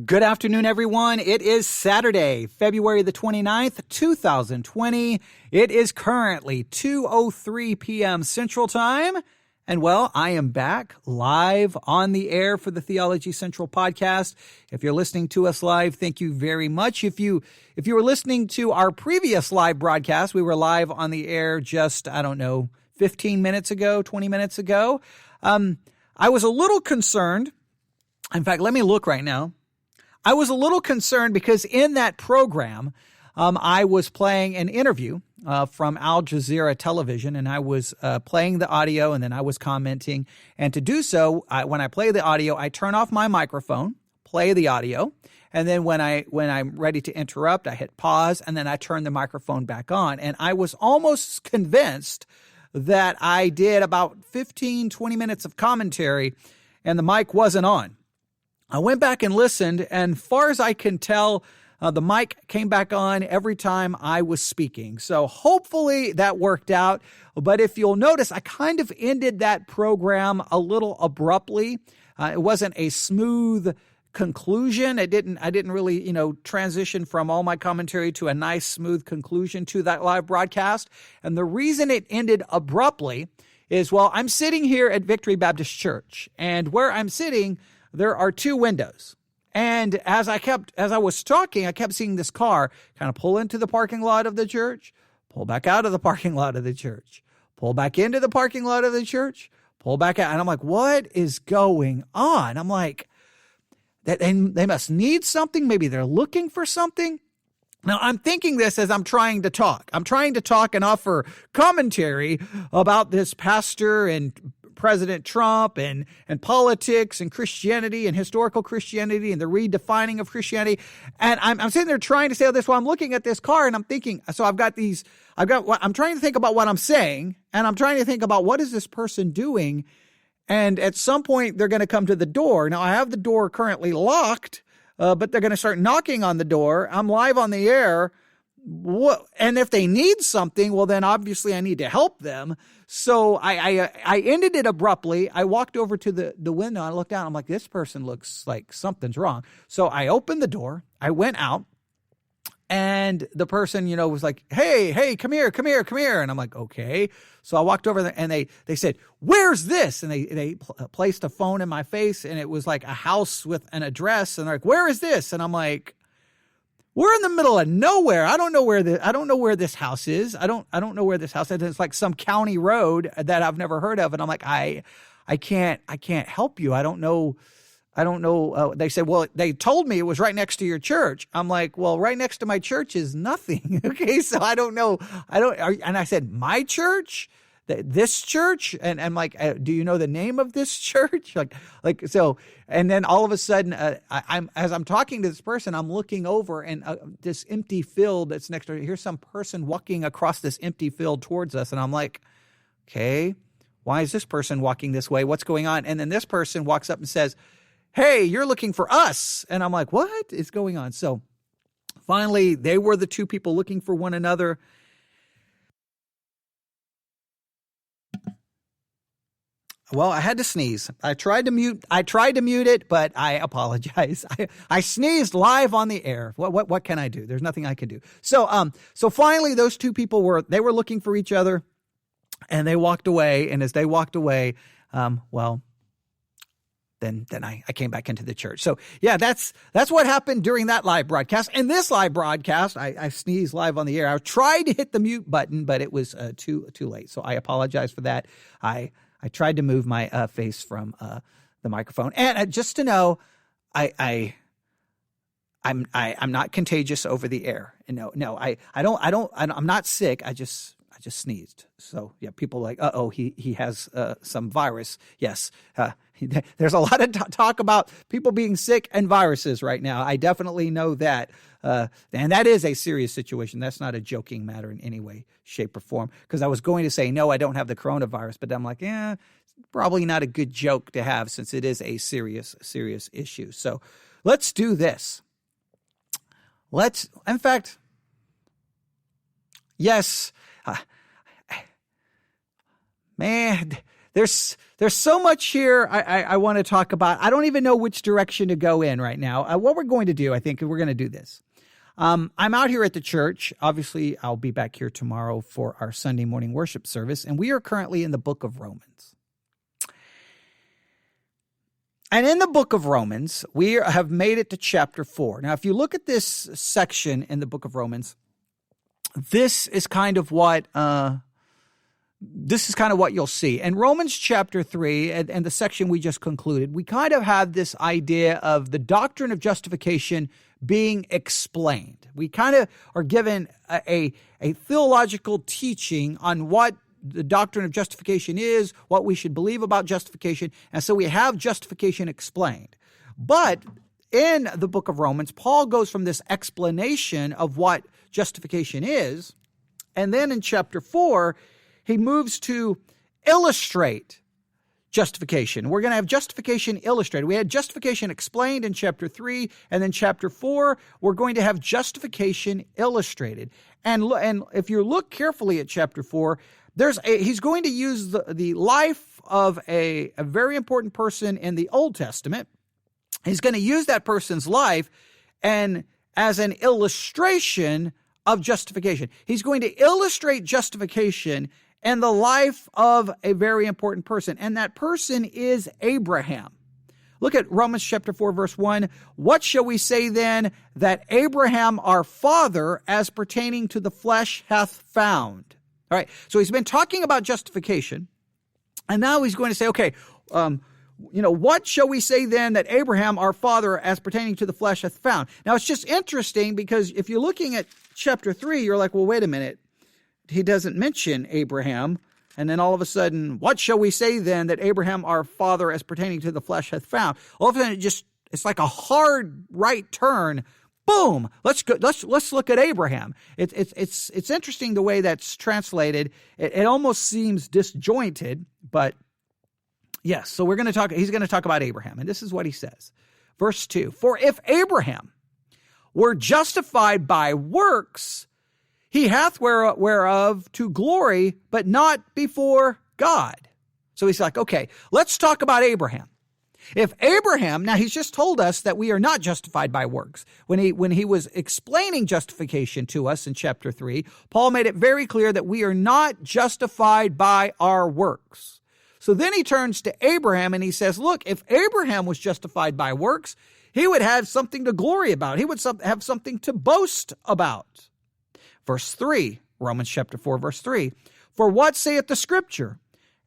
Good afternoon, everyone. It is Saturday, February the 29th, 2020. It is currently 2:03 p.m. Central Time. And well, I am back live on the air for the Theology Central podcast. If you're listening to us live, thank you very much. If you were listening to our previous live broadcast, we were live on the air just, 15 minutes ago, 20 minutes ago. I was a little concerned. In fact, let me look right now. I was a little concerned because in that program, I was playing an interview from Al Jazeera Television, and I was playing the audio, and then I was commenting. And to do so, when I play the audio, I turn off my microphone, play the audio, and then when I'm ready to interrupt, I hit pause, and then I turn the microphone back on. And I was almost convinced that I did about 15, 20 minutes of commentary, and the mic wasn't on. I went back and listened, and far as I can tell, the mic came back on every time I was speaking. So hopefully that worked out. But if you'll notice, I kind of ended that program a little abruptly. It wasn't a smooth conclusion. I didn't really, transition from all my commentary to a nice, smooth conclusion to that live broadcast. And the reason it ended abruptly is, well, I'm sitting here at Victory Baptist Church, and where I'm sitting, there are two windows. And as I was talking, I kept seeing this car kind of pull into the parking lot of the church, pull back out of the parking lot of the church, pull back into the parking lot of the church, pull back out. And I'm like, what is going on? I'm like, that they must need something. Maybe they're looking for something. Now, I'm thinking this as I'm trying to talk. I'm trying to talk and offer commentary about this pastor and President Trump and politics and Christianity and historical Christianity and the redefining of Christianity. And I'm sitting there trying to say all this while I'm looking at this car, and I'm thinking, so I'm trying to think about what I'm saying, and I'm trying to think about what is this person doing. And at some point they're going to come to the door. Now I have the door currently locked, but they're going to start knocking on the door. I'm live on the air. And if they need something, well, then obviously I need to help them. So I ended it abruptly. I walked over to the window. I looked out. I'm like, this person looks like something's wrong. So I opened the door. I went out. And the person, was like, hey, come here. And I'm like, okay. So I walked over there, and they said, where's this? And they placed a phone in my face, and it was like a house with an address. And they're like, where is this? And I'm like, we're in the middle of nowhere. I don't know where this house is. I don't know where this house is. It's like some county road that I've never heard of. And I'm like, I can't help you. I don't know. They said, well, they told me it was right next to your church. I'm like, well, right next to my church is nothing. Okay. So I don't know. And I said, my church? This church? And I'm like, do you know the name of this church? So, and then all of a sudden, as I'm talking to this person, I'm looking over, and this empty field that's next to her, here's some person walking across this empty field towards us. And I'm like, okay, why is this person walking this way? What's going on? And then this person walks up and says, hey, you're looking for us. And I'm like, what is going on? So finally, they were the two people looking for one another. Well, I had to sneeze. I tried to mute it, but I apologize. I sneezed live on the air. What can I do? There's nothing I can do. So finally those two people were looking for each other, and they walked away. And as they walked away, then I came back into the church. So yeah, that's what happened during that live broadcast. And this live broadcast, I sneezed live on the air. I tried to hit the mute button, but it was too late. So I apologize for that. I tried to move my face from the microphone, and just to know, I'm not contagious over the air. No, I'm not sick. I just sneezed. So yeah, people are like, he has some virus. Yes, there's a lot of talk about people being sick and viruses right now. I definitely know that. And that is a serious situation. That's not a joking matter in any way, shape, or form. Because I was going to say, no, I don't have the coronavirus, but I'm like, probably not a good joke to have, since it is a serious, serious issue. So let's do this. In fact, yes, man, there's so much here I want to talk about. I don't even know which direction to go in right now. What we're going to do, I think we're going to do this. I'm out here at the church. Obviously, I'll be back here tomorrow for our Sunday morning worship service, and we are currently in the book of Romans. And in the book of Romans, we have made it to chapter 4. Now, if you look at this section in the book of Romans, this is kind of what you'll see. In Romans chapter 3 and the section we just concluded, we kind of have this idea of the doctrine of justification being explained. We kind of are given a theological teaching on what the doctrine of justification is, what we should believe about justification, and so we have justification explained. But in the book of Romans, Paul goes from this explanation of what justification is, and then in chapter 4, he moves to illustrate justification. We're going to have justification illustrated. We had justification explained in chapter 3, and then chapter 4, we're going to have justification illustrated. And if you look carefully at chapter 4, he's going to use the life of a very important person in the Old Testament. He's going to use that person's life and as an illustration of justification. He's going to illustrate justification and the life of a very important person, and that person is Abraham. Look at Romans chapter 4, verse 1. What shall we say then that Abraham our father as pertaining to the flesh hath found? All right, so he's been talking about justification, and now he's going to say, okay, what shall we say then that Abraham our father as pertaining to the flesh hath found? Now, it's just interesting because if you're looking at chapter 3, you're like, well, wait a minute. He doesn't mention Abraham. And then all of a sudden, what shall we say then that Abraham our father as pertaining to the flesh hath found? All of a sudden, it's like a hard right turn. Boom! Let's look at Abraham. It's interesting the way that's translated. It almost seems disjointed, but yes. So he's going to talk about Abraham, and this is what he says. Verse 2, for if Abraham were justified by works, he hath whereof to glory, but not before God. So he's like, okay, let's talk about Abraham. If Abraham, now he's just told us that we are not justified by works. When he was explaining justification to us in chapter 3, Paul made it very clear that we are not justified by our works. So then he turns to Abraham and he says, look, if Abraham was justified by works, he would have something to glory about. He would have something to boast about. Verse 3, Romans chapter 4, verse 3, for what saith the scripture?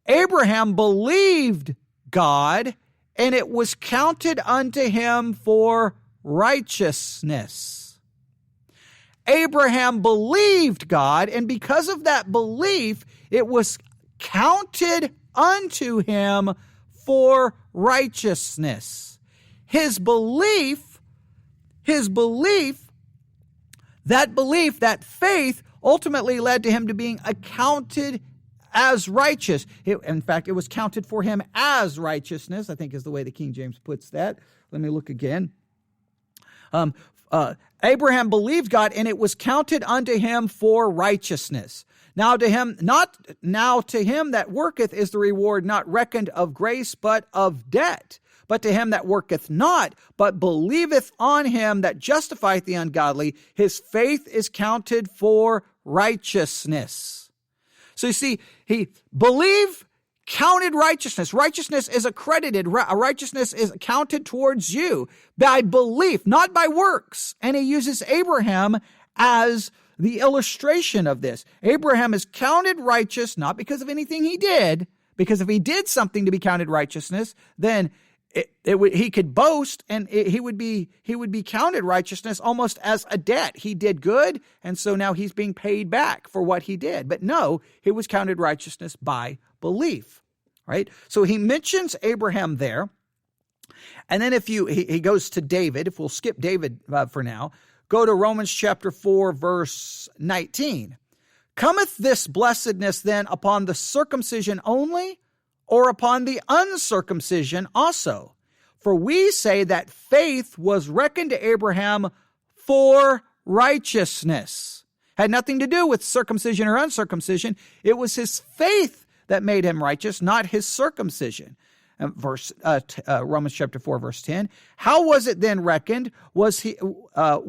Abraham believed God, and it was counted unto him for righteousness. Abraham believed God, and because of that belief, it was counted unto him for righteousness. His belief, that faith ultimately led to him to being accounted as righteous. In fact, it was counted for him as righteousness, I think is the way the King James puts that. Let me look again. Abraham believed God, and it was counted unto him for righteousness. Now to him that worketh is the reward not reckoned of grace, but of debt. But to him that worketh not, but believeth on him that justifieth the ungodly, his faith is counted for righteousness. So you see, he believed, counted righteousness. Righteousness is accredited. Righteousness is counted towards you by belief, not by works. And he uses Abraham as the illustration of this. Abraham is counted righteous, not because of anything he did, because if he did something to be counted righteousness, then he could boast, and he would be counted righteousness almost as a debt. He did good, and so now he's being paid back for what he did. But no, he was counted righteousness by belief, right? So he mentions Abraham there, and then he goes to David. If we'll skip David for now, go to Romans chapter 4, verse 19. Cometh this blessedness then upon the circumcision only, or upon the uncircumcision also? For we say that faith was reckoned to Abraham for righteousness. Had nothing to do with circumcision or uncircumcision. It was his faith that made him righteous, not his circumcision. Romans chapter 4, verse 10. How was it then reckoned? How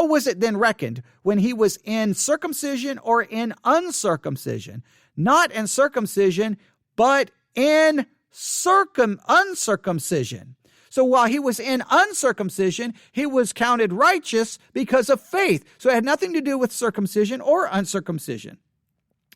was it then reckoned? When he was in circumcision or in uncircumcision? Not in circumcision, but in uncircumcision. So while he was in uncircumcision, he was counted righteous because of faith. So it had nothing to do with circumcision or uncircumcision.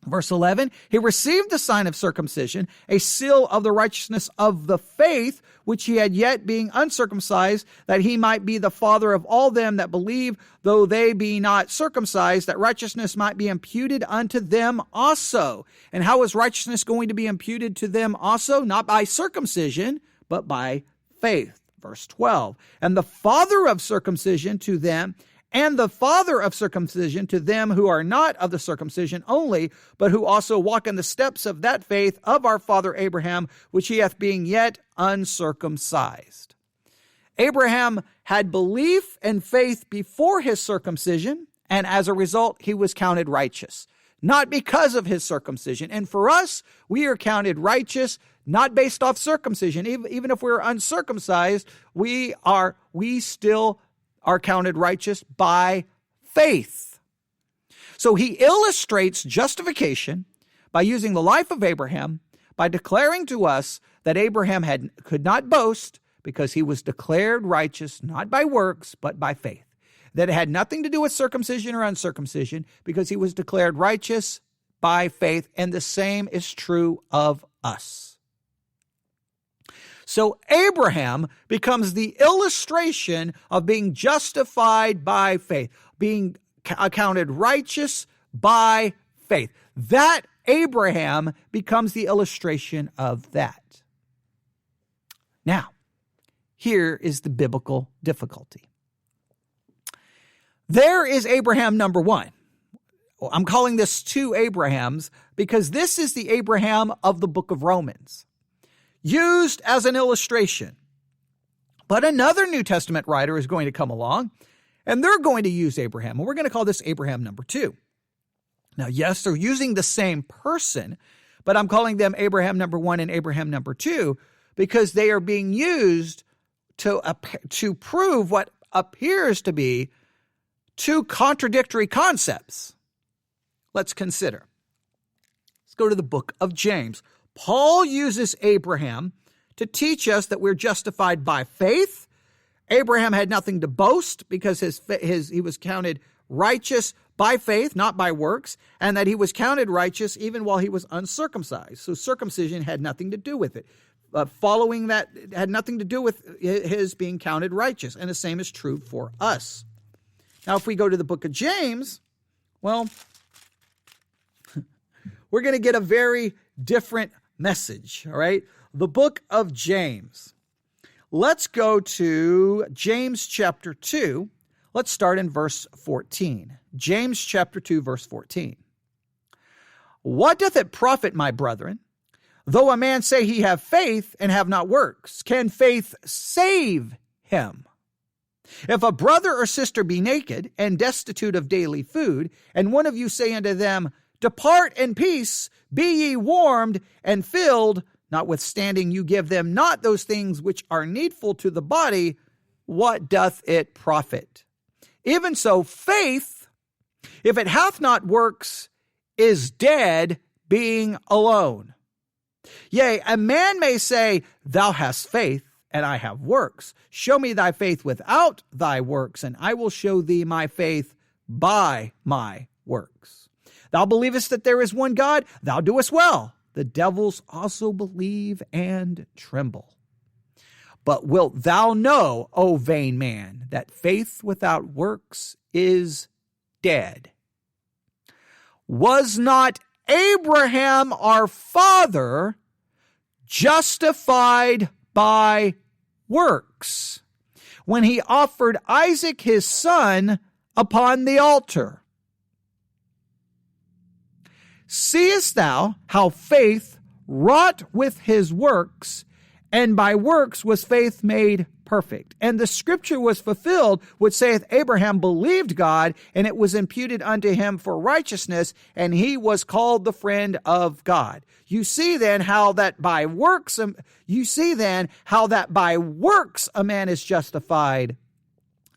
Verse 11, he received the sign of circumcision, a seal of the righteousness of the faith, which he had yet being uncircumcised, that he might be the father of all them that believe, though they be not circumcised, that righteousness might be imputed unto them also. And how is righteousness going to be imputed to them also? Not by circumcision, but by faith. Verse 12, and the father of circumcision to them, and the father of circumcision to them who are not of the circumcision only, but who also walk in the steps of that faith of our father Abraham, which he hath being yet uncircumcised. Abraham had belief and faith before his circumcision, and as a result, he was counted righteous, not because of his circumcision. And for us, we are counted righteous, not based off circumcision. Even if we're uncircumcised, we still are counted righteous by faith. So he illustrates justification by using the life of Abraham, by declaring to us that Abraham could not boast because he was declared righteous not by works, but by faith. That it had nothing to do with circumcision or uncircumcision because he was declared righteous by faith, and the same is true of us. So Abraham becomes the illustration of being justified by faith, being accounted righteous by faith. That Abraham becomes the illustration of that. Now, here is the biblical difficulty. There is Abraham number one. I'm calling this two Abrahams because this is the Abraham of the book of Romans, used as an illustration. But another New Testament writer is going to come along, and they're going to use Abraham, and we're going to call this Abraham number two. Now, yes, they're using the same person, but I'm calling them Abraham number one and Abraham number two because they are being used to prove what appears to be two contradictory concepts. Let's consider. Let's go to the book of James. Paul uses Abraham to teach us that we're justified by faith. Abraham had nothing to boast because he was counted righteous by faith, not by works, and that he was counted righteous even while he was uncircumcised. So circumcision had nothing to do with it. Following that had nothing to do with his being counted righteous, and the same is true for us. Now, if we go to the book of James, well, we're going to get a very different message, all right? The book of James. Let's go to James chapter 2. Let's start in verse 14. James chapter 2, verse 14. What doth it profit, my brethren, though a man say he have faith and have not works? Can faith save him? If a brother or sister be naked and destitute of daily food, and one of you say unto them, Depart in peace, be ye warmed and filled, notwithstanding you give them not those things which are needful to the body, what doth it profit? Even so, faith, if it hath not works, is dead, being alone. Yea, a man may say, Thou hast faith, and I have works. Show me thy faith without thy works, and I will show thee my faith by my works. Thou believest that there is one God, thou doest well. The devils also believe and tremble. But wilt thou know, O vain man, that faith without works is dead? Was not Abraham our father justified by works when he offered Isaac his son upon the altar? Seest thou how faith wrought with his works, and by works was faith made perfect. And the scripture was fulfilled, which saith, Abraham believed God, and it was imputed unto him for righteousness, and he was called the friend of God. You see then how that by works a man is justified,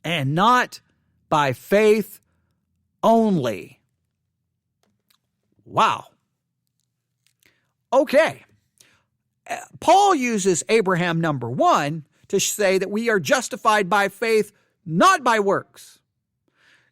and not by faith only. Wow. Okay. Paul uses Abraham number 1 to say that we are justified by faith, not by works.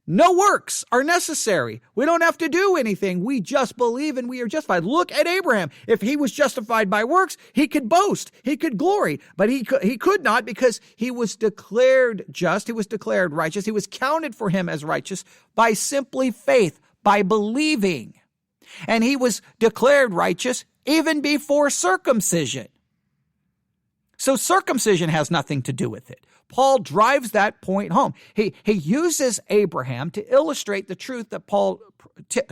No works are necessary. We don't have to do anything. We just believe and we are justified. Look at Abraham. If he was justified by works, he could boast. He could glory. But he could not, because he was declared just. He was declared righteous. He was counted for him as righteous by simply faith, by believing. And he was declared righteous even before circumcision. So circumcision has nothing to do with it. Paul drives that point home. He uses Abraham to illustrate the truth that Paul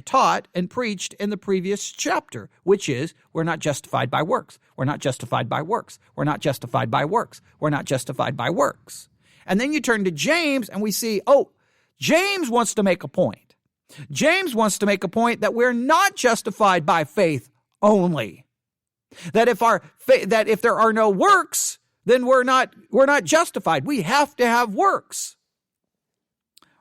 taught and preached in the previous chapter, which is we're not justified by works. We're not justified by works. We're not justified by works. We're not justified by works. And then you turn to James and we see, James wants to make a point. James wants to make a point that we're not justified by faith only. That if there are no works, then we're not justified. We have to have works.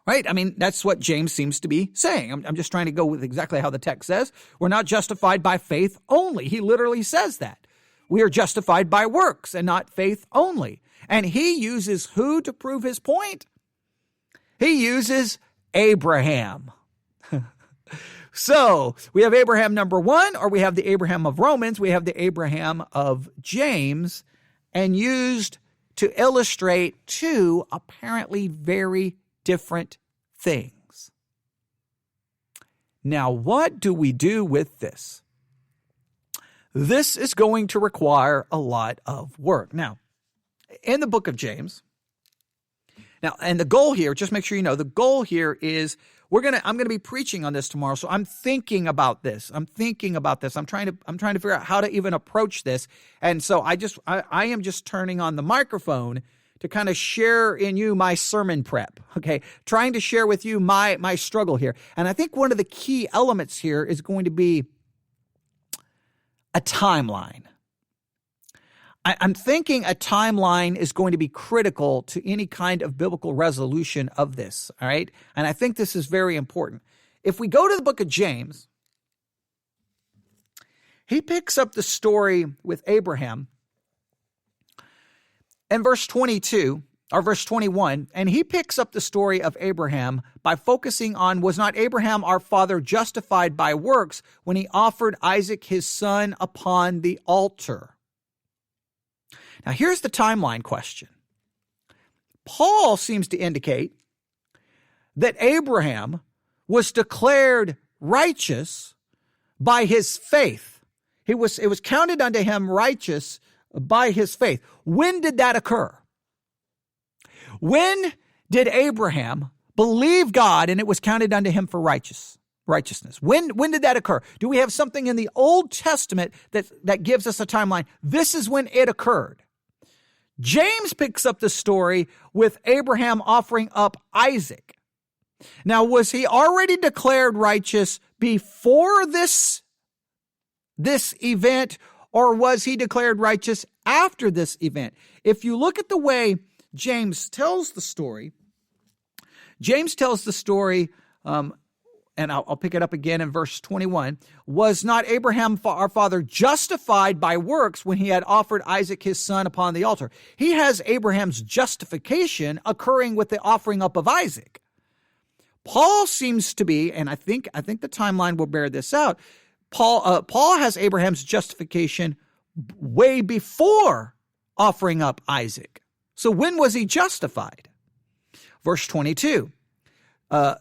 Right? I mean, that's what James seems to be saying. I'm just trying to go with exactly how the text says. We're not justified by faith only. He literally says that. We are justified by works and not faith only. And he uses who to prove his point? He uses Abraham. So we have Abraham number 1, or we have the Abraham of Romans, we have the Abraham of James, and used to illustrate two apparently very different things. Now, what do we do with this? This is going to require a lot of work. Now, in the book of James, and the goal here, just make sure you know, the goal here is I'm going to be preaching on this tomorrow. So I'm thinking about this. I'm trying to figure out how to even approach this. And so I am just turning on the microphone to kind of share in you my sermon prep. Okay. Trying to share with you my struggle here. And I think one of the key elements here is going to be a timeline. I'm thinking a timeline is going to be critical to any kind of biblical resolution of this, all right? And I think this is very important. If we go to the book of James, he picks up the story with Abraham in verse 22, or verse 21, and he picks up the story of Abraham by focusing on, was not Abraham our father justified by works when he offered Isaac his son upon the altar? Now, here's the timeline question. Paul seems to indicate that Abraham was declared righteous by his faith. It was counted unto him righteous by his faith. When did that occur? When did Abraham believe God and it was counted unto him for righteousness? When did that occur? Do we have something in the Old Testament that gives us a timeline? This is when it occurred. James picks up the story with Abraham offering up Isaac. Now, was he already declared righteous before this event, or was he declared righteous after this event? If you look at the way James tells the story, and I'll pick it up again in verse 21. Was not Abraham our father justified by works when he had offered Isaac his son upon the altar? He has Abraham's justification occurring with the offering up of Isaac. Paul seems to be, and I think the timeline will bear this out. Paul has Abraham's justification way before offering up Isaac. So when was he justified? Verse 22.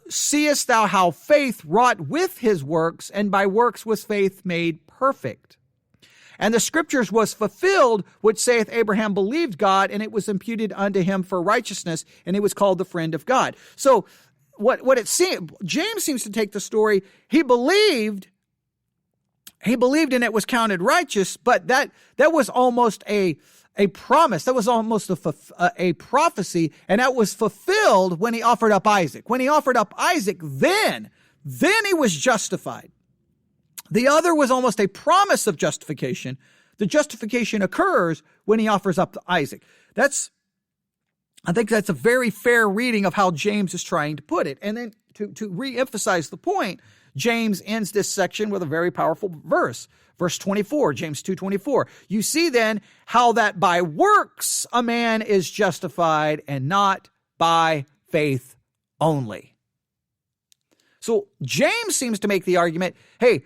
Seest thou how faith wrought with his works, and by works was faith made perfect? And the scriptures was fulfilled, which saith Abraham believed God, and it was imputed unto him for righteousness, and he was called the friend of God. So what it seems, James seems to take the story, he believed and it was counted righteous, but that was almost a a promise. That was almost a prophecy, and that was fulfilled when he offered up Isaac. When he offered up Isaac, then he was justified. The other was almost a promise of justification. The justification occurs when he offers up Isaac. I think that's a very fair reading of how James is trying to put it. And then to re-emphasize the point, James ends this section with a very powerful verse. Verse 24, James 2:24. You see then how that by works a man is justified and not by faith only. So James seems to make the argument, hey,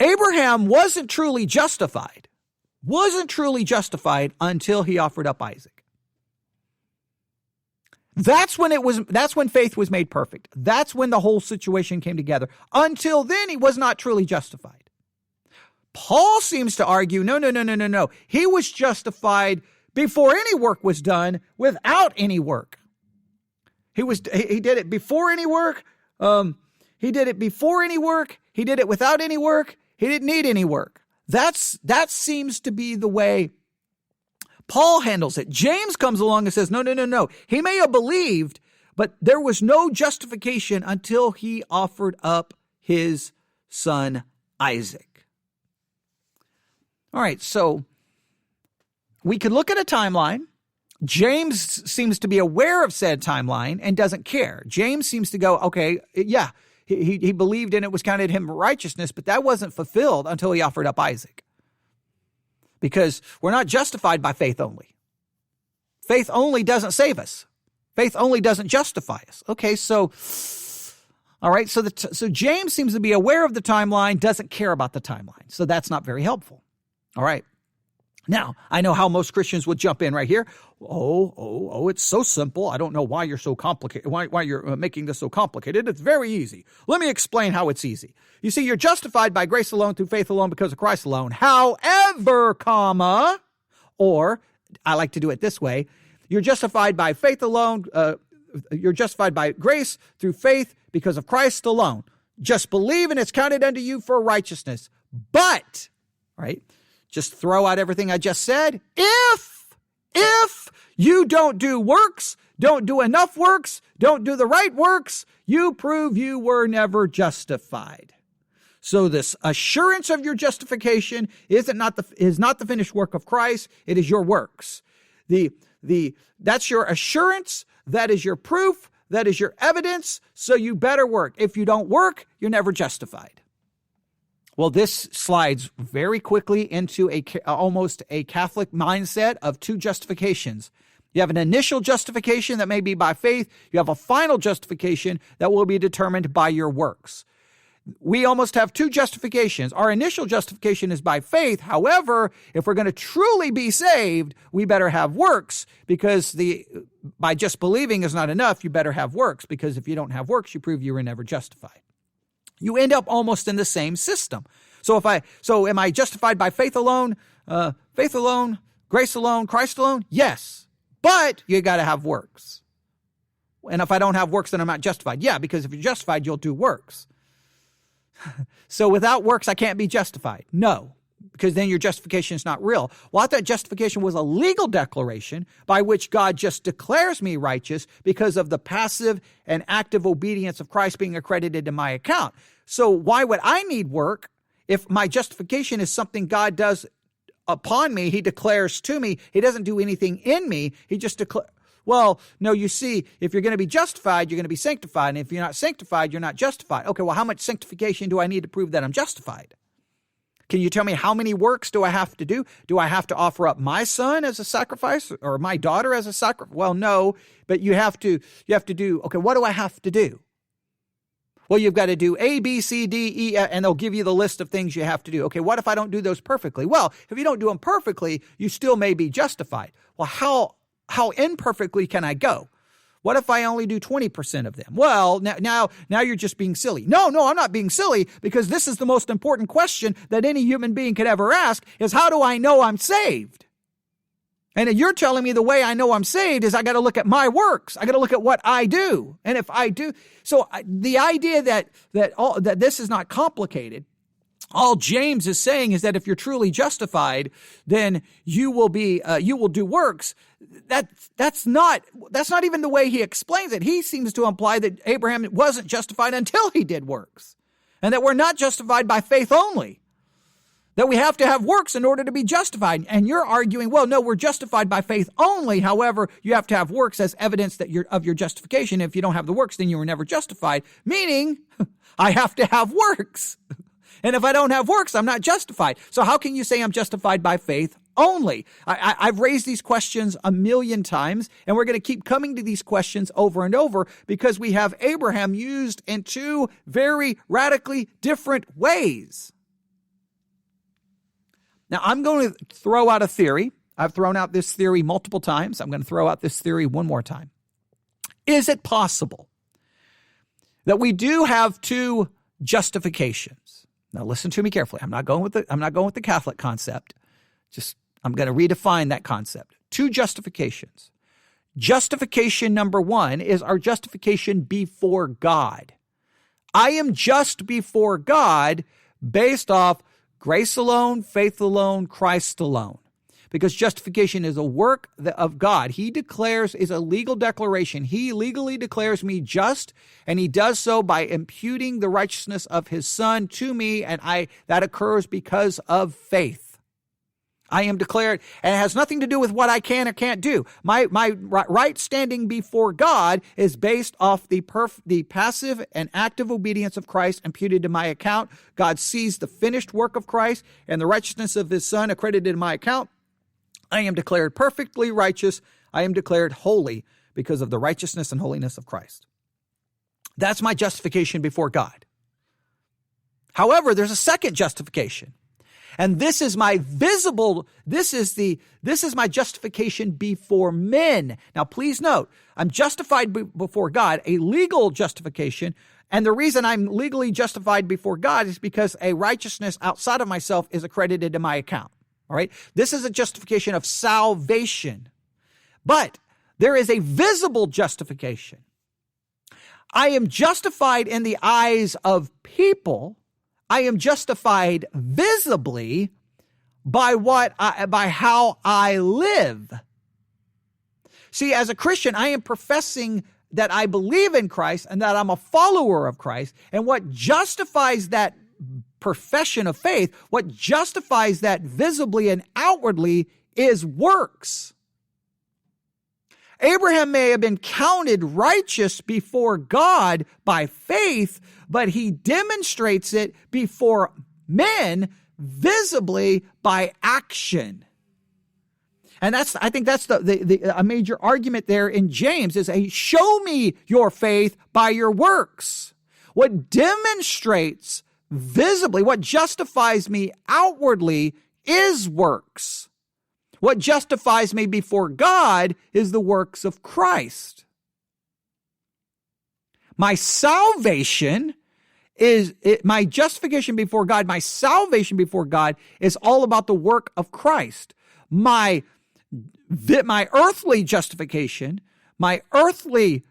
Abraham wasn't truly justified until he offered up Isaac. That's when faith was made perfect. That's when the whole situation came together. Until then, he was not truly justified. Paul seems to argue, no. He was justified before any work was done, without any work. He did it before any work. He did it before any work. He did it without any work. He didn't need any work. That seems to be the way Paul handles it. James comes along and says, no. He may have believed, but there was no justification until he offered up his son Isaac. All right, so we could look at a timeline. James seems to be aware of said timeline and doesn't care. James seems to go, okay, yeah, he believed in it, was counted him righteousness, but that wasn't fulfilled until he offered up Isaac. Because we're not justified by faith only. Faith only doesn't save us. Faith only doesn't justify us. Okay, so, all right, so James seems to be aware of the timeline, doesn't care about the timeline. So that's not very helpful. All right. Now, I know how most Christians would jump in right here. Oh, it's so simple. I don't know why you're so complicated, why you're making this so complicated. It's very easy. Let me explain how it's easy. You see, you're justified by grace alone, through faith alone, because of Christ alone. However, or I like to do it this way, you're justified by faith alone, you're justified by grace through faith because of Christ alone. Just believe and it's counted unto you for righteousness. But, right, just throw out everything I just said. If you don't do works, don't do enough works, don't do the right works, you prove you were never justified. So this assurance of your justification is not the finished work of Christ. It is your works. That's your assurance. That is your proof. That is your evidence. So you better work. If you don't work, you're never justified. Well, this slides very quickly into almost a Catholic mindset of two justifications. You have an initial justification that may be by faith. You have a final justification that will be determined by your works. We almost have two justifications. Our initial justification is by faith. However, if we're going to truly be saved, we better have works, because by just believing is not enough. You better have works, because if you don't have works, you prove you were never justified. You end up almost in the same system. So am I justified by faith alone, grace alone, Christ alone? Yes, but you got to have works. And if I don't have works, then I'm not justified. Yeah, because if you're justified, you'll do works. So without works, I can't be justified. No, because then your justification is not real. Well, I thought justification was a legal declaration by which God just declares me righteous because of the passive and active obedience of Christ being accredited to my account. So why would I need work if my justification is something God does upon me? He declares to me. He doesn't do anything in me. He just declares. Well, no, you see, if you're going to be justified, you're going to be sanctified. And if you're not sanctified, you're not justified. Okay, well, how much sanctification do I need to prove that I'm justified? Can you tell me how many works do I have to do? Do I have to offer up my son as a sacrifice or my daughter as a sacrifice? Well, no, but you have to do, okay, what do I have to do? Well, you've got to do A, B, C, D, E, and they'll give you the list of things you have to do. Okay, what if I don't do those perfectly? Well, if you don't do them perfectly, you still may be justified. Well, how imperfectly can I go? What if I only do 20% of them? Well, now you're just being silly. No, I'm not being silly, because this is the most important question that any human being could ever ask is, how do I know I'm saved? And you're telling me the way I know I'm saved is I got to look at my works. I got to look at what I do. And if I do, so the idea that this is not complicated All James is saying is that if you're truly justified, then you will do works. That's not even the way he explains it. He seems to imply that Abraham wasn't justified until he did works, and that we're not justified by faith only, that we have to have works in order to be justified. And you're arguing, well, no, we're justified by faith only. However, you have to have works as evidence that of your justification. If you don't have the works, then you were never justified, meaning I have to have works. And if I don't have works, I'm not justified. So how can you say I'm justified by faith only? I've raised these questions a million times, and we're going to keep coming to these questions over and over because we have Abraham used in two very radically different ways. Now, I'm going to throw out a theory. I've thrown out this theory multiple times. I'm going to throw out this theory one more time. Is it possible that we do have two justifications? Now, listen to me carefully. I'm not going with the Catholic concept. I'm going to redefine that concept. Two justifications. Justification number one is our justification before God. I am just before God based off grace alone, faith alone, Christ alone. Because justification is a work of God. He declares, is a legal declaration. He legally declares me just, and he does so by imputing the righteousness of his Son to me, and that occurs because of faith. I am declared, and it has nothing to do with what I can or can't do. My right standing before God is based off the passive and active obedience of Christ imputed to my account. God sees the finished work of Christ and the righteousness of his Son accredited in my account. I am declared perfectly righteous. I am declared holy because of the righteousness and holiness of Christ. That's my justification before God. However, there's a second justification. And this is my justification before men. Now, please note, I'm justified before God, a legal justification. And the reason I'm legally justified before God is because a righteousness outside of myself is accredited to my account. All right. This is a justification of salvation, but there is a visible justification. I am justified in the eyes of people. I am justified visibly by how I live. See, as a Christian, I am professing that I believe in Christ and that I'm a follower of Christ. And what justifies that profession of faith, what justifies that visibly and outwardly is works. Abraham may have been counted righteous before God by faith, but he demonstrates it before men visibly by action. And I think that's a major argument there in James is show me your faith by your works. What demonstrates visibly, what justifies me outwardly is works. What justifies me before God is the works of Christ. My salvation my justification before God, my salvation before God is all about the work of Christ. My earthly justification, my earthly,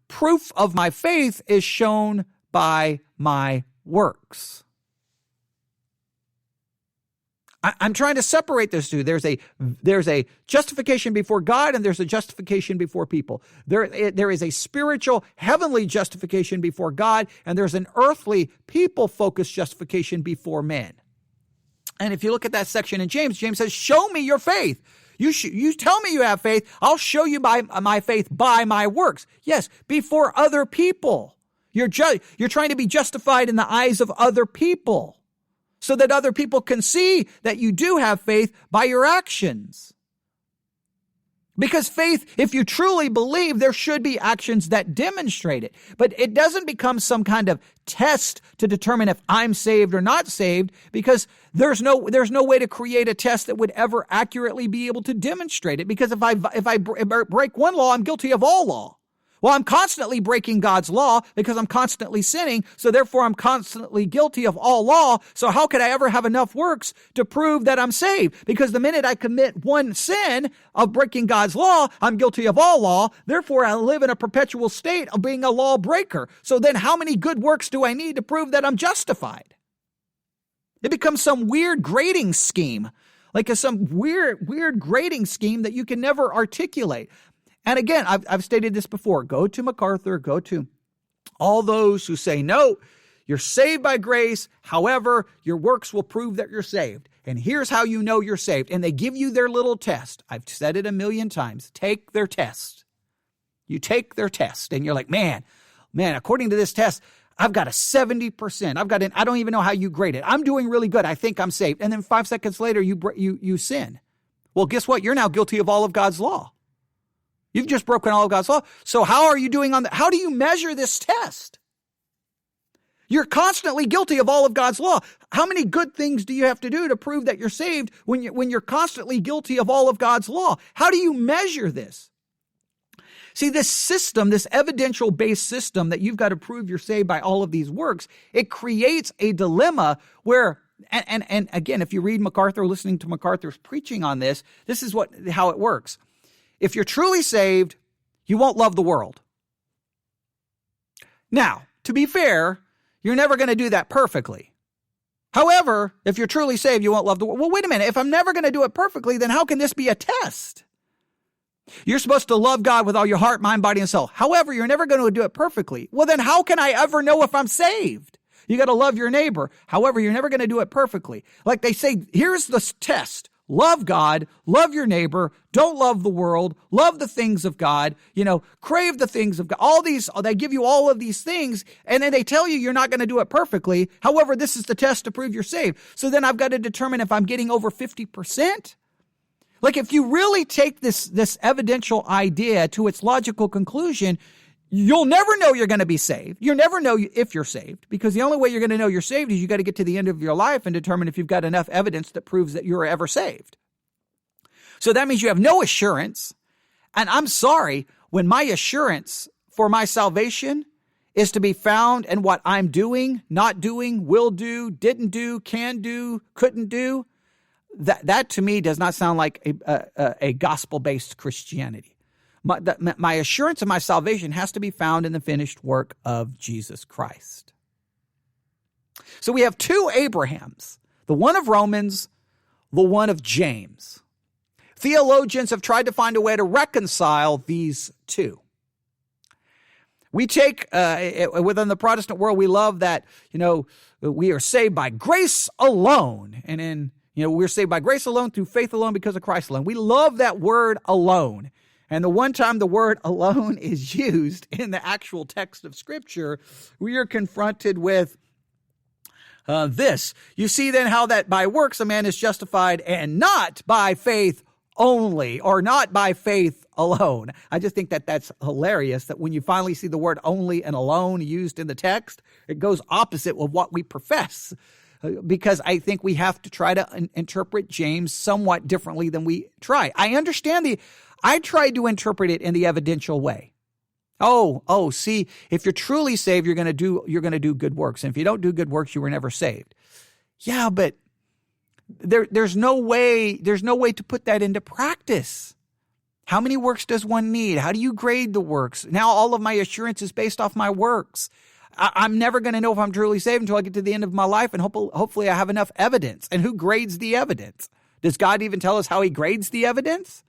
proof of my faith is shown by my works. I'm trying to separate those two. There's a justification before God and there's a justification before people. There is a spiritual, heavenly justification before God and there's an earthly, people-focused justification before men. And if you look at that section in James says, show me your faith. You tell me you have faith. I'll show you my faith by my works. Yes, before other people. You're trying to be justified in the eyes of other people, so that other people can see that you do have faith by your actions. Because faith, if you truly believe, there should be actions that demonstrate it. But it doesn't become some kind of test to determine if I'm saved or not saved, because there's no way to create a test that would ever accurately be able to demonstrate it. Because if I break one law, I'm guilty of all law. Well, I'm constantly breaking God's law because I'm constantly sinning, so therefore I'm constantly guilty of all law. So how could I ever have enough works to prove that I'm saved? Because the minute I commit one sin of breaking God's law, I'm guilty of all law. Therefore, I live in a perpetual state of being a lawbreaker. So then how many good works do I need to prove that I'm justified? It becomes some weird grading scheme, like some weird grading scheme that you can never articulate. And again, I've stated this before. Go to MacArthur, go to all those who say, no, you're saved by grace. However, your works will prove that you're saved. And here's how you know you're saved. And they give you their little test. I've said it a million times. Take their test. You take their test and you're like, man, according to this test, I've got a 70%. I don't even know how you grade it. I'm doing really good. I think I'm saved. And then 5 seconds later, you sin. Well, guess what? You're now guilty of all of God's law. You've just broken all of God's law. So how are you doing on that? How do you measure this test? You're constantly guilty of all of God's law. How many good things do you have to do to prove that you're saved when you're constantly guilty of all of God's law? How do you measure this? See, this system, this evidential-based system that you've got to prove you're saved by all of these works, it creates a dilemma where, and again, if you read MacArthur, listening to MacArthur's preaching on this, this is how it works. If you're truly saved, you won't love the world. Now, to be fair, you're never going to do that perfectly. However, if you're truly saved, you won't love the world. Well, wait a minute. If I'm never going to do it perfectly, then how can this be a test? You're supposed to love God with all your heart, mind, body, and soul. However, you're never going to do it perfectly. Well, then how can I ever know if I'm saved? You got to love your neighbor. However, you're never going to do it perfectly. Like they say, here's the test. Love God, love your neighbor, don't love the world, love the things of God, crave the things of God. All these, they give you all of these things, and then they tell you you're not going to do it perfectly. However, this is the test to prove you're saved. So then I've got to determine if I'm getting over 50%. Like if you really take this evidential idea to its logical conclusion, you'll never know you're going to be saved. You'll never know if you're saved, because the only way you're going to know you're saved is you got to get to the end of your life and determine if you've got enough evidence that proves that you're ever saved. So that means you have no assurance. And I'm sorry, when my assurance for my salvation is to be found in what I'm doing, not doing, will do, didn't do, can do, couldn't do, that to me does not sound like a gospel-based Christianity. My assurance of my salvation has to be found in the finished work of Jesus Christ. So we have two Abrahams, the one of Romans, the one of James. Theologians have tried to find a way to reconcile these two. We take, within the Protestant world, we love that, we are saved by grace alone. And then, we're saved by grace alone, through faith alone, because of Christ alone. We love that word alone. And the one time the word alone is used in the actual text of Scripture, we are confronted with this. You see then how that by works a man is justified, and not by faith only, or not by faith alone. I just think that that's hilarious, that when you finally see the word only and alone used in the text, it goes opposite of what we profess. Because I think we have to try to interpret James somewhat differently than we try. I tried to interpret it in the evidential way. See, if you're truly saved, you're going to do good works. And if you don't do good works, you were never saved. Yeah, but there's no way to put that into practice. How many works does one need? How do you grade the works? Now all of my assurance is based off my works. I'm never going to know if I'm truly saved until I get to the end of my life, and hopefully I have enough evidence. And who grades the evidence? Does God even tell us how he grades the evidence?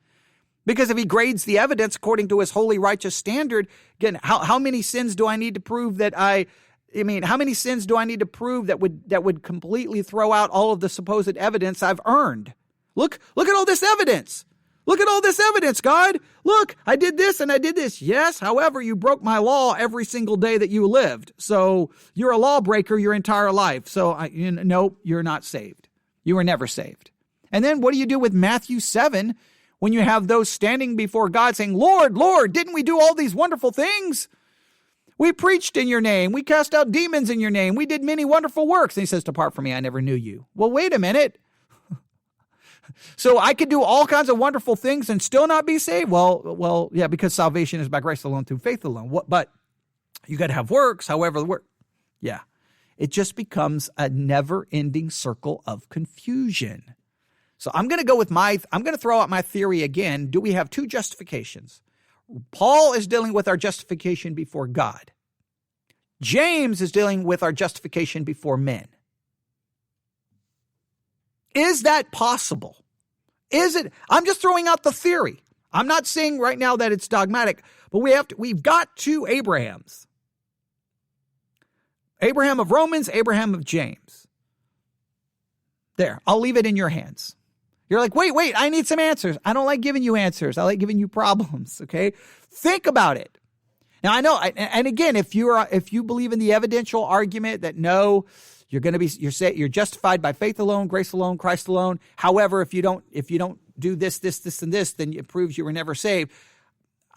Because if he grades the evidence according to his holy righteous standard, again, how many sins do I need to prove how many sins do I need to prove that would completely throw out all of the supposed evidence I've earned? Look at all this evidence. Look at all this evidence, God. Look, I did this and I did this. Yes, however, you broke my law every single day that you lived. So you're a lawbreaker your entire life. So nope, you're not saved. You were never saved. And then what do you do with Matthew 7 when you have those standing before God saying, Lord, Lord, didn't we do all these wonderful things? We preached in your name. We cast out demons in your name. We did many wonderful works. And he says, depart from me, I never knew you. Well, wait a minute. So I could do all kinds of wonderful things and still not be saved? Well, yeah, because salvation is by grace alone, through faith alone. But you got to have works, however the work. Yeah, it just becomes a never-ending circle of confusion. So I'm going to throw out my theory again. Do we have two justifications? Paul is dealing with our justification before God. James is dealing with our justification before men. Is that possible? Is it? I'm just throwing out the theory. I'm not saying right now that it's dogmatic, but we've got two Abrahams. Abraham of Romans, Abraham of James. There, I'll leave it in your hands. You're like, wait, I need some answers. I don't like giving you answers. I like giving you problems, okay? Think about it. Now, I know, and again, if you believe in the evidential argument that no, you're justified by faith alone, grace alone, Christ alone. However, if you don't do this, and this, then it proves you were never saved.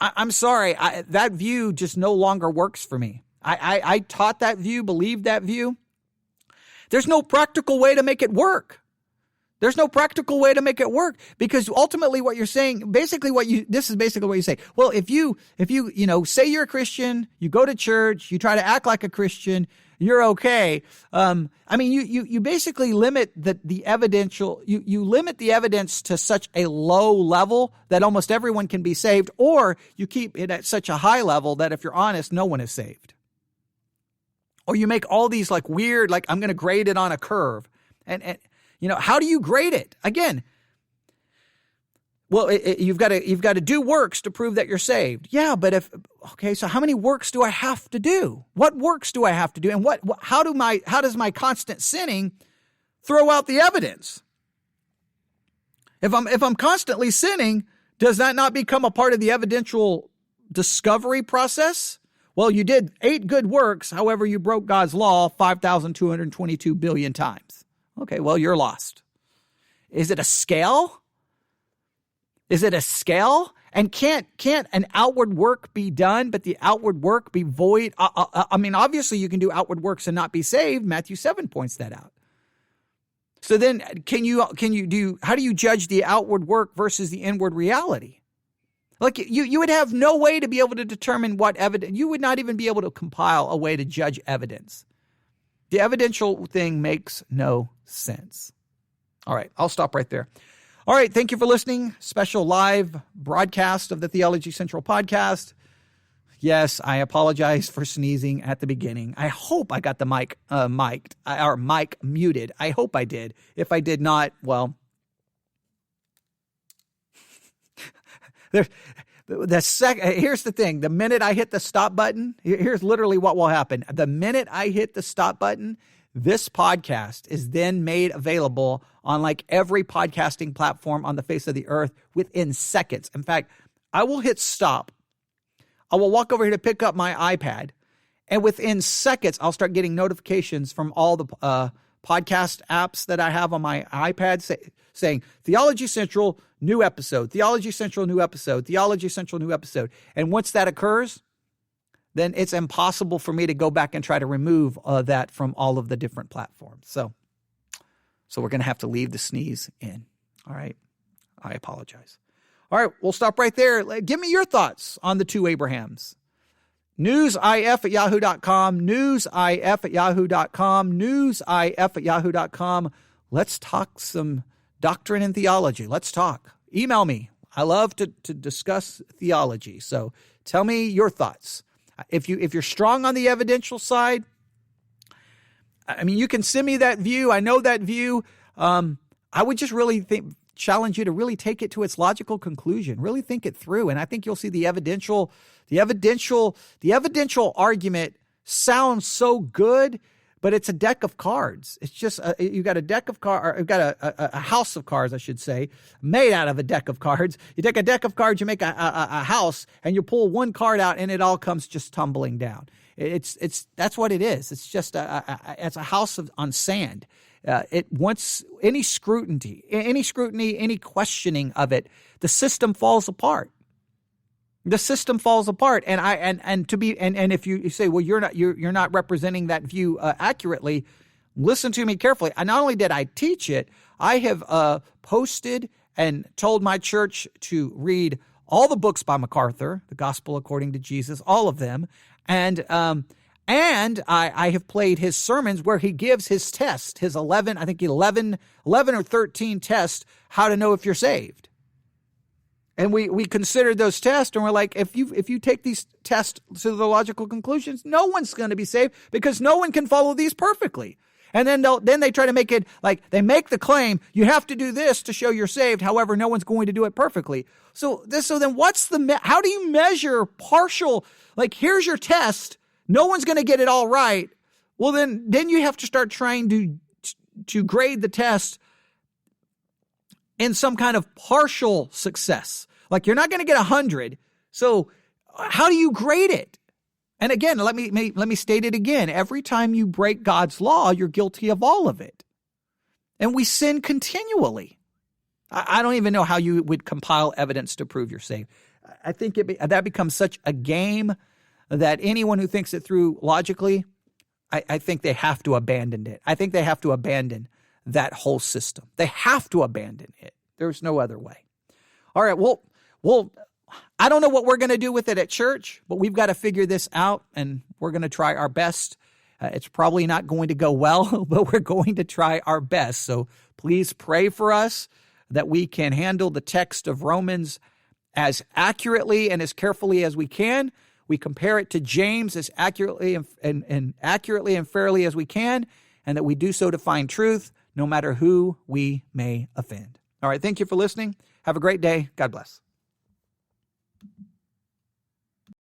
I'm sorry, that view just no longer works for me. I taught that view, believed that view. There's no practical way to make it work. There's no practical way to make it work, because ultimately what you're saying, this is basically what you say. Well, if you say you're a Christian, you go to church, you try to act like a Christian, you're okay. You basically limit the evidential, you limit the evidence to such a low level that almost everyone can be saved, or you keep it at such a high level that if you're honest, no one is saved. Or you make all these like weird, like I'm going to grade it on a curve. And how do you grade it? Again, well, you've got to do works to prove that you're saved. Yeah, but so how many works do I have to do? What works do I have to do? And how does my constant sinning throw out the evidence? If I'm constantly sinning, does that not become a part of the evidential discovery process? Well, you did 8 good works. However, you broke God's law 5,222 billion times. Okay, well, you're lost. Is it a scale? And can't an outward work be done, but the outward work be void? Obviously you can do outward works and not be saved. Matthew 7 points that out. So then how do you judge the outward work versus the inward reality? Like you would have no way to be able to determine what evidence. You would not even be able to compile a way to judge evidence. The evidential thing makes no sense. All right, I'll stop right there. All right, thank you for listening. Special live broadcast of the Theology Central podcast. Yes, I apologize for sneezing at the beginning. I hope I got the mic muted. I hope I did. If I did not, well, here's the thing. The minute I hit the stop button, here's literally what will happen. The minute I hit the stop button, this podcast is then made available on like every podcasting platform on the face of the earth within seconds. In fact, I will hit stop. I will walk over here to pick up my iPad, and within seconds, I'll start getting notifications from all the podcast apps that I have on my iPad saying Theology Central, new episode, Theology Central, new episode, Theology Central, new episode. And once that occurs, then it's impossible for me to go back and try to remove that from all of the different platforms. So we're going to have to leave the sneeze in. All right. I apologize. All right. We'll stop right there. Give me your thoughts on the two Abrahams. newsif@yahoo.com, newsif@yahoo.com, newsif@yahoo.com. Let's talk some doctrine and theology. Let's talk. Email me. I love to discuss theology. So tell me your thoughts. If you're strong on the evidential side, you can send me that view. I know that view. I would just really challenge you to really take it to its logical conclusion. Really think it through, and I think you'll see the evidential argument sounds so good, but it's a deck of cards. It's just you got a deck of cards. You've got a house of cards, I should say, made out of a deck of cards. You take a deck of cards, you make a house, and you pull one card out, and it all comes just tumbling down. That's what it is. It's just it's a house on sand. It wants any scrutiny, any questioning of it, the system falls apart. The system falls apart, and if you say, well, you're not representing that view accurately, listen to me carefully. And not only did I teach it, I have posted and told my church to read all the books by MacArthur, the Gospel According to Jesus, all of them, and I have played his sermons where he gives his test, his 11 or 13 tests, how to know if you're saved. And we considered those tests, and we're like, if you take these tests to the logical conclusions, no one's going to be saved because no one can follow these perfectly. And then they try to make it like they make the claim, you have to do this to show you're saved. However, no one's going to do it perfectly. So then how do you measure partial? Like, here's your test. No one's going to get it all right. Well, then you have to start trying to grade the test in some kind of partial success. Like, you're not going to get 100. So how do you grade it? And again, let me state it again. Every time you break God's law, you're guilty of all of it. And we sin continually. I don't even know how you would compile evidence to prove you're saved. I think that becomes such a game that anyone who thinks it through logically, I think they have to abandon it. I think they have to abandon that whole system. They have to abandon it. There's no other way. All right, well, I don't know what we're going to do with it at church, but we've got to figure this out, and we're going to try our best. It's probably not going to go well, but we're going to try our best. So please pray for us that we can handle the text of Romans as accurately and as carefully as we can. We compare it to James as accurately and fairly as we can, and that we do so to find truth, no matter who we may offend. All right, thank you for listening. Have a great day. God bless.